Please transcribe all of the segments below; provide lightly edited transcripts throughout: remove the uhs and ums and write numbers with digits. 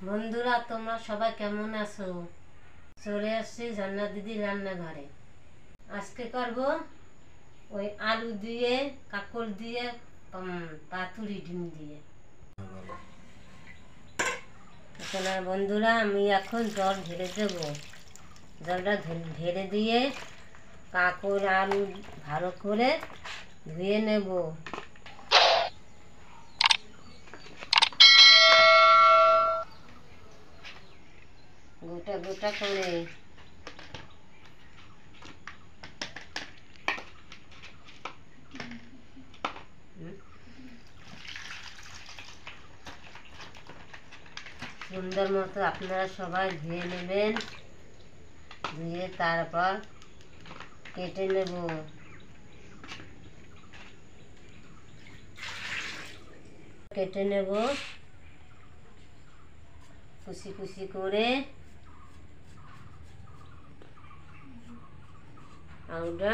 বন্ধুরা, তোমরা সবাই কেমন আছো? চলে আসছি ঝর্ণা দিদি রান্নাঘরে। আজকে করব ওই আলু দিয়ে, কাঁকড় দিয়ে, পাতুরি ডিম দিয়ে। এখানে বন্ধুরা আমি এখন জল ঢেলে দেব। জলটা ঢেলে দিয়ে কাঁকড় আলু ভালো করে ধুয়ে নেব। গোটা গোটা করে সুন্দর মতো আপনারা সবাই ধুয়ে নেবেন। ধুয়ে তারপর কেটে নেব। কেটে নেব কুচি কুচি করে। আলুটা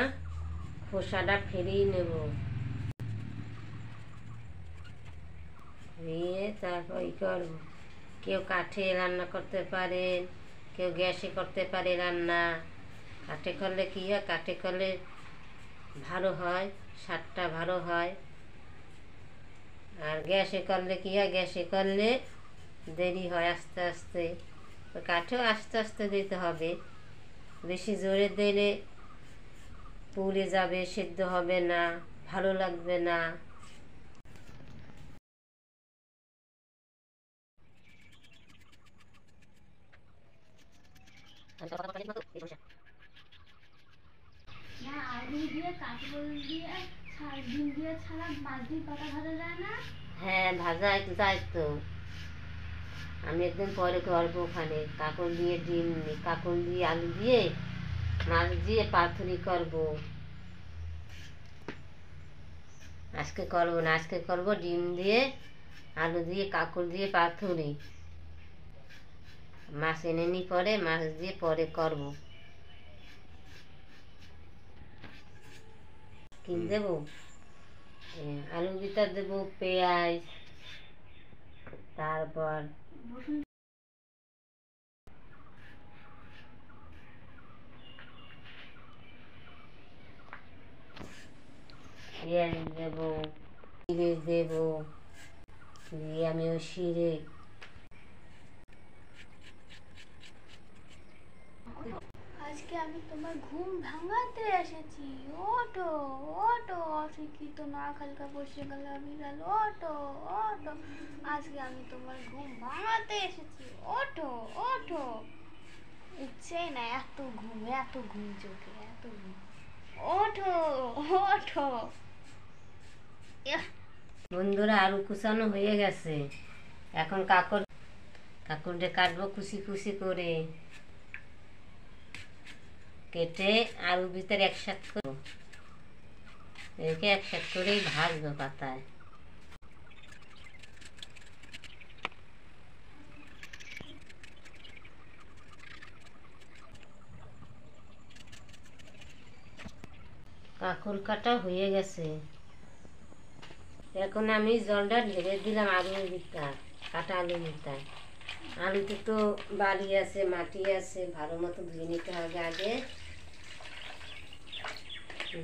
খোসাটা ফেরিয়ে নেব। নিয়ে তারপর করব। কেউ কাঠে রান্না করতে পারেন, কেউ গ্যাসে করতে পারে রান্না। কাঠে করলে কী হয়, কাঠে করলে ভালো হয়, স্বাদটা ভালো হয়। আর গ্যাসে করলে কী হয়, গ্যাসে করলে দেরি হয় আস্তে আস্তে। কাঠেও আস্তে আস্তে দিতে হবে। বেশি জোরে দিলে পুড়ে যাবে, সেদ্ধ হবে না, ভালো লাগবে না। আলু দিয়ে কাঁকরোল দিয়ে ডিম দিয়ে ছাড়া মাছ দিয়ে পাতা ভাজা যায় না? হ্যাঁ, ভাজা যায় তো। আমি একদিন পরে করবো। ওখানে কাঁকড় দিয়ে ডিম, কাঁকড় দিয়ে আলু দিয়ে মাছ দিয়ে পাতুরি করবো। আজকে করবো না, আজকে করবো ডিম দিয়ে আলু দিয়ে কাঁকড় দিয়ে পাতুরি। মাছ এনে নি পরে, মাছ দিয়ে পরে করবো। কি দেবো? আলুর ভিতর দেবো পেঁয়াজ, তারপর পেঁয়াজ দেবো, জিরে দেবো। দিয়ে আমি ওই শিরে আজকে আমি তোমার ঘুম ভাঙাতে এসেছি। ওটো ওটো, অশিক্ষিত না খালকা বসে গেল বিড়াল। ওটো ওটো, আজকে আমি তোমার ঘুম ভাঙাতে এসেছি। ওটো ওটো, উঠছে না। এত ঘুম চোখে, এত ঘুম। ওঠো ওঠো। বন্ধুরা, আলু কুচানো হয়ে গেছে। এখন কাঁকড়টা কাটবো কুচি কুচি করে। কেটে আলুর ভিতরে একসাথে করবো। একে একসাথে করেই ভাজবো পাতায়। কাঁকড় কাটা হয়ে গেছে। এখন আমি জলটা ঢেলে দিলাম আলুর ভিতর, কাটা আলুর ভিতর। আলুতে তো বালি আছে, মাটি আছে, ভালো মতো ধুয়ে নিতে হবে আগে।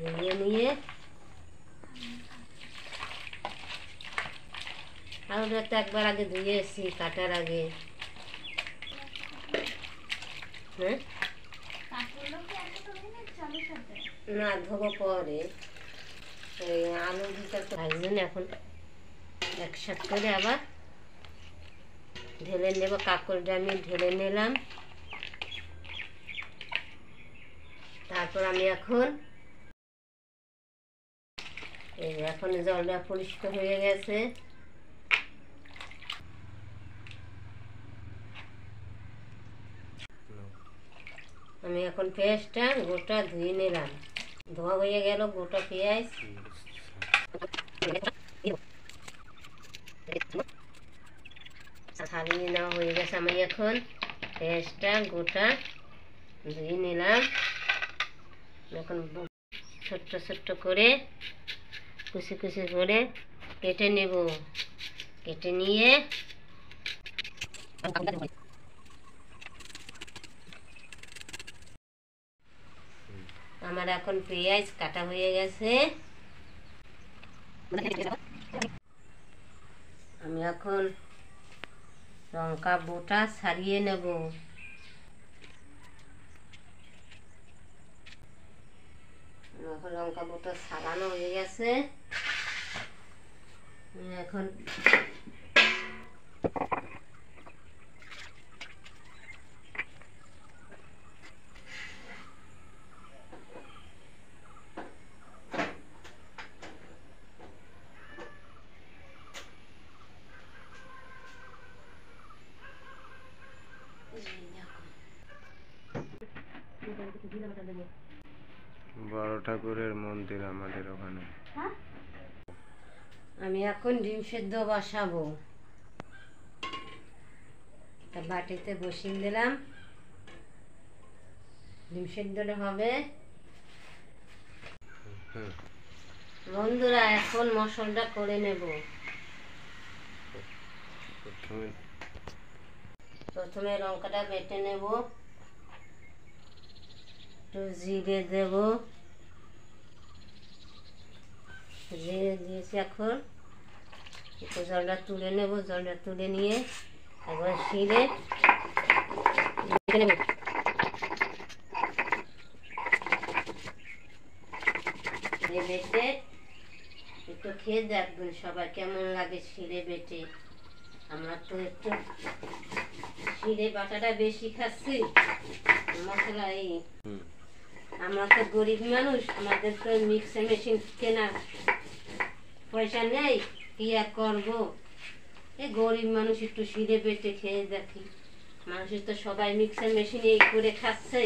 ধুয়ে নিয়ে আলুটা তো একবার আগে ধুয়ে এসেছি কাটার আগে। হ্যাঁ, না, ধোবো পরে। ওই আলুর ভিতর তো ভাজবেন। এখন একসাথে করে আবার ঢেলে নেব। কাঁকড়টা আমি ঢেলে নিলাম। তারপর আমি এখন জলটা পরিষ্কার হয়ে গেছে। আমি এখন পেঁয়াজটা গোটা ধুয়ে নিলাম। ধোয়া হয়ে গেল গোটা পেঁয়াজ। ছাড়িয়ে নেওয়া হয়ে গেছে। আমি এখন পেঁয়াজটা গোটা ধুয়ে নিলাম। এখন ছোট্ট ছোট্ট করে কুচি কুচি করে কেটে নেব। কেটে নিয়ে আমার এখন পেঁয়াজ কাটা হয়ে গেছে। আমি এখন লঙ্কা বোটা ছাড়িয়ে নেব। এখন লঙ্কা বোটা ছাড়ানো হয়ে গেছে। এখন বড় ঠাকুরের মন্দির আমাদের ওখানে। আমি এখন ডিম সেদ্ধ বসাবো। বাটিতে বসিয়ে দিলাম, ডিম সেদ্ধটা হবে। বন্ধুরা এখন মশলাটা করে নেব। প্রথমে লঙ্কাটা বেটে নেব, একটু জিরে দেব, জিরে দিয়েছি। এখন একটু জলটা তুলে নেব, জলটা তুলে নিয়ে একবার শিলে নেব। বেটে একটু খেয়ে দেখবেন সবাই কেমন লাগে শিলে বেটে। আমরা তো একটু শিলে বাটাটা বেশি খাচ্ছি মশলা। আমরা তো গরিব মানুষ, আমাদের তো মিক্সার মেশিন কেনার পয়সা নেই, কি আর করবো। এই গরিব মানুষ একটু শিলে বেটে খেয়ে দেখি। মানুষের তো সবাই মিক্সার মেশিনে এই করে খাচ্ছে।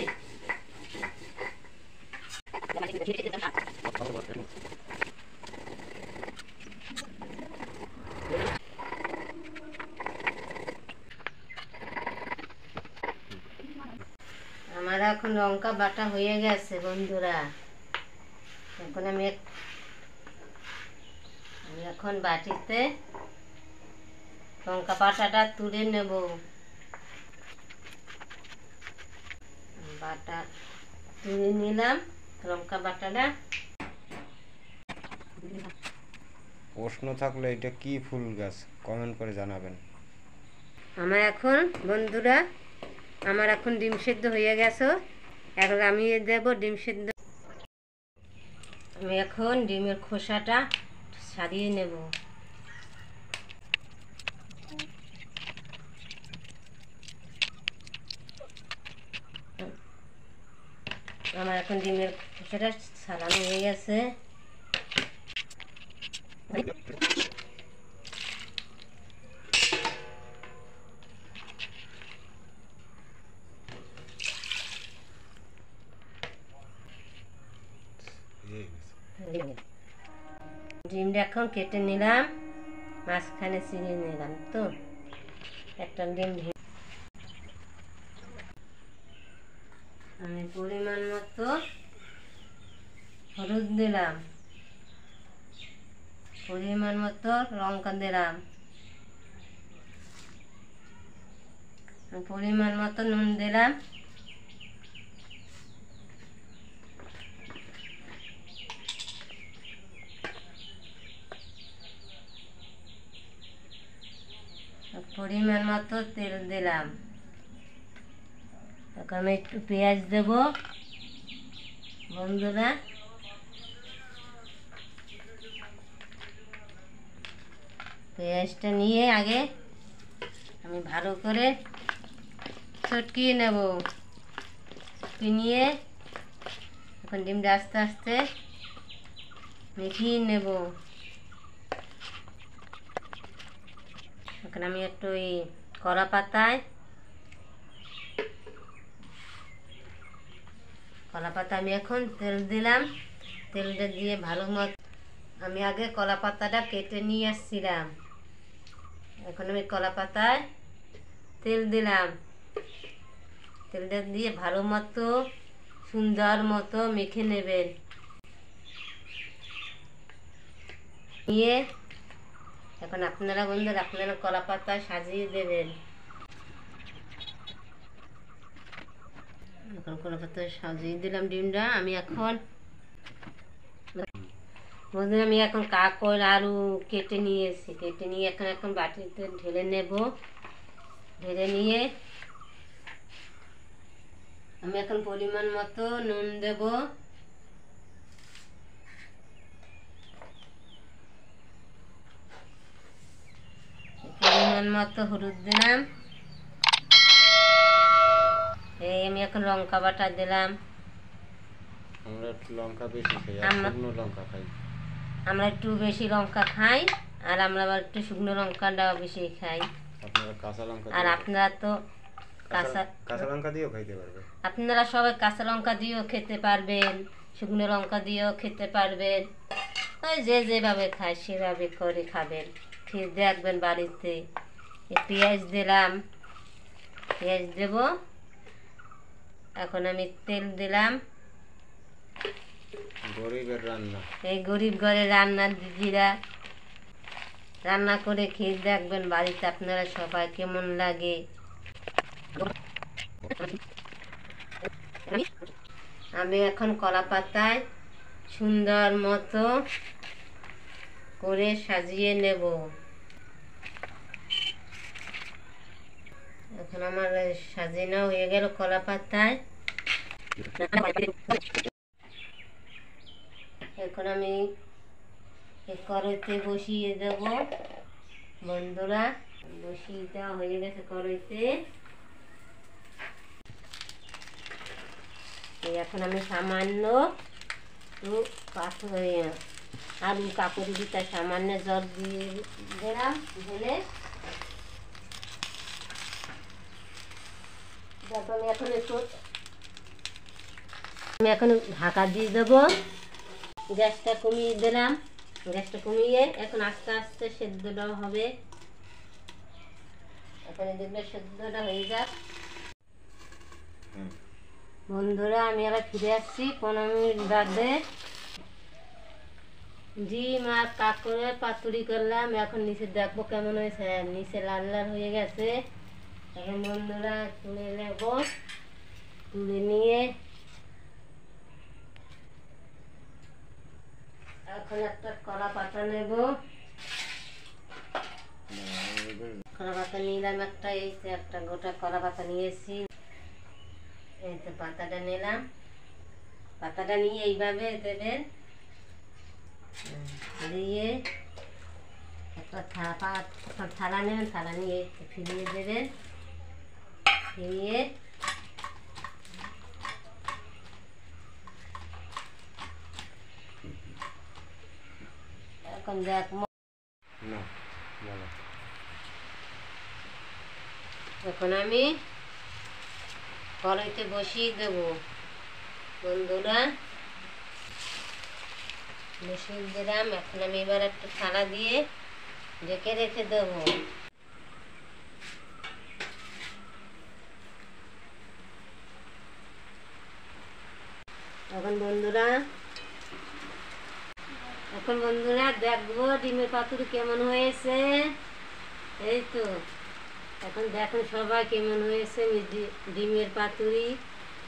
আমার এখন লঙ্কা বাটা হয়ে গেছে বন্ধুরা। এখন আমি এখন বাটিতে লঙ্কা বাটাটা তুলে নেব। বাটা তুলে নিলাম, লঙ্কা বাটাটা। প্রশ্ন থাকলে এটা কি ফুল গাছ কমেন্ট করে জানাবেন। আমার এখন বন্ধুরা আমার এখন ডিম সেদ্ধ হয়ে গেছে। এখন আমি দেব ডিম সেদ্ধ। আমি এখন ডিমের খোসাটা ছাড়িয়ে নেব। আমার এখন ডিমের খোসাটা ছাড়ানো হয়ে গেছে। ডিমটা এখন কেটে নিলাম, মাঝখানে চিড়ে নিলাম। তো একটা ডিম আমি পরিমাণ মতো হলুদ দিলাম, পরিমাণ মতো লঙ্কা দিলাম, পরিমাণ মতো নুন দিলাম, পরিমাণ মতো তেল দিলাম। এখন আমি একটু পেঁয়াজ দেব বন্ধুরা। পেঁয়াজটা নিয়ে আগে আমি ভালো করে চটকিয়ে নেব। নিয়ে এখন ডিমটা আস্তে আস্তে মিশিয়ে নেব। এখন আমি একটু এই কলা পাতায় আমি এখন তেল দিলাম। তেলটা দিয়ে ভালো মতো আমি আগে কলা পাতাটা কেটে নিয়ে আসছিলাম। এখন আমি কলা পাতায় তেল দিলাম। তেলটা দিয়ে ভালো মতো সুন্দর মতো মেখে নেবেন। নিয়ে এখন আপনারা বন্ধুরা আপনারা কলা পাতায় সাজিয়ে দেবেন। এখন কলা পাতা সাজিয়ে দিলাম ডিমটা। আমি এখন বন্ধুরা আমি এখন কাঁকড় আলু কেটে নিয়েছি, কেটে নিয়ে এখন বাটিতে ঢেলে নেব। ঢেলে নিয়ে আমি এখন পরিমাণ মতো নুন দেব, পরিমাণ মতো হলুদ দিলাম। এই আমি এখন লঙ্কা বাটা দিলাম। আমরা একটু লঙ্কা বেশি খাই, আর শুকনো লঙ্কা খাই। আমরা একটু বেশি লঙ্কা খাই, আর আমরা আবার একটু শুকনো লঙ্কাটা বেশি খাই। আপনারা কাঁচা লঙ্কা আর আপনারা তো কাঁচা লঙ্কা দিয়েও খাইতে পারবে। আপনারা সবাই কাঁচা লঙ্কা দিয়েও খেতে পারবেন, শুকনো লঙ্কা দিয়েও খেতে পারবেন। ওই যে যেভাবে খায় সেভাবে করে খাবেন, খেয়ে দেখবেন বাড়িতে। পেঁয়াজ দিলাম, পেঁয়াজ দেব। এখন আমি তেল দিলাম। গরিবের রান্না, এই গরিব ঘরের রান্নার দিদিরা রান্না করে খেয়ে দেখবেন বাড়িতে আপনারা সবাই কেমন লাগে। আমি এখন কলা পাতায় সুন্দর মতো করে সাজিয়ে নেব। এখন আমার সাজানো হয়ে গেল কলা পাতায়। এখন আমি কড়াইতে বসিয়ে দেব। বন্ধুরা বসিয়ে দেওয়া হয়ে গেছে কড়াইতে। এখন আমি সামান্য আলু কাকুরি দিতে সামান্য জল দিয়ে দিলাম ঢেলে। আমি এখন ঢাকা দিয়ে দেবো। গ্যাসটা কমিয়ে দিলাম। গ্যাসটা কমিয়ে এখন আস্তে আস্তে সেদ্ধটা হবে। এখন দেখবে সেদ্ধটা হয়ে যাক। বন্ধুরা আমি আবার ফিরে আসছি 15 মিনিট বাদে। ডিম আর কাঁকড়ের পাতুরি করলাম। এখন নিচে দেখবো কেমন হয়েছে। নিচে লাল লাল হয়ে গেছে। এখন বন্ধুরা তুলে নেব। তুলে নিয়ে এখন একটা কলা পাতা নেব। কলা পাতা নিলাম একটা, এই যে একটা গোটা কলা পাতা নিয়েছি। এই তো পাতাটা নিলাম। পাতাটা নিয়ে এইভাবে দেবেন, দিয়ে একটা থালা নেবেন। থালা নিয়ে ফিরিয়ে দেবেন। ফিরিয়ে এখন এখন আমি কড়াইতে বসিয়ে দেব। বন্ধুরা বসিয়ে দিলাম। এখন আমি এবার একটা থালা দিয়ে ঢেকে রেখে দেব। এখন বন্ধুরা দেখবো ডিমের পাতুরি কেমন হয়েছে। এই তো এখন দেখুন সবাই কেমন হয়েছে। ডিমের পাতুরি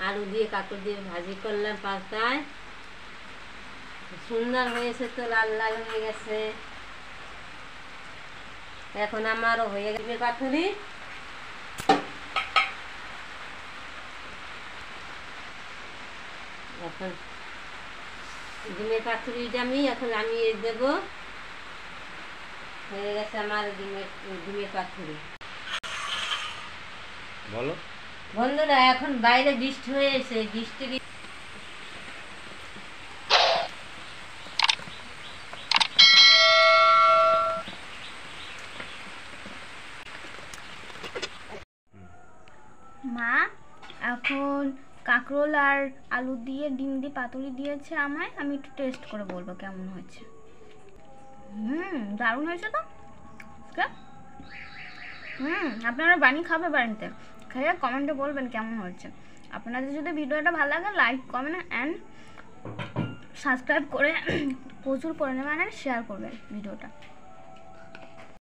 আলু দিয়ে কাঁকড় দিয়ে ভাজি করলাম পাতায়। সুন্দর হয়েছে তো, লাল লাল হয়ে গেছে। এখন আমারও হয়ে গেছে ডিমের পাতুরি। এখন ডিমের পাতুরিটা আমি দেবো। হয়ে গেছে আমার ডিমের পাতুরি। বলো বন্ধুরা এখন বাইরে বৃষ্টি হয়েছে। বৃষ্টি মা এখন কাঁকরোল আর আলু দিয়ে ডিম দিয়ে পাতুরি দিয়েছে আমায়। আমি একটু টেস্ট করে বলবো কেমন হয়েছে। দারুণ হয়েছে তো। আপনারা বানিয়ে খাবে বাড়িতে, খেয়ে কমেন্টে বলবেন কেমন হয়েছে। আপনাদের যদি ভিডিওটা ভালো লাগে লাইক কমেন্ট অ্যান্ড সাবস্ক্রাইব করে প্রচুর পরিমাণে শেয়ার করবেন ভিডিওটা।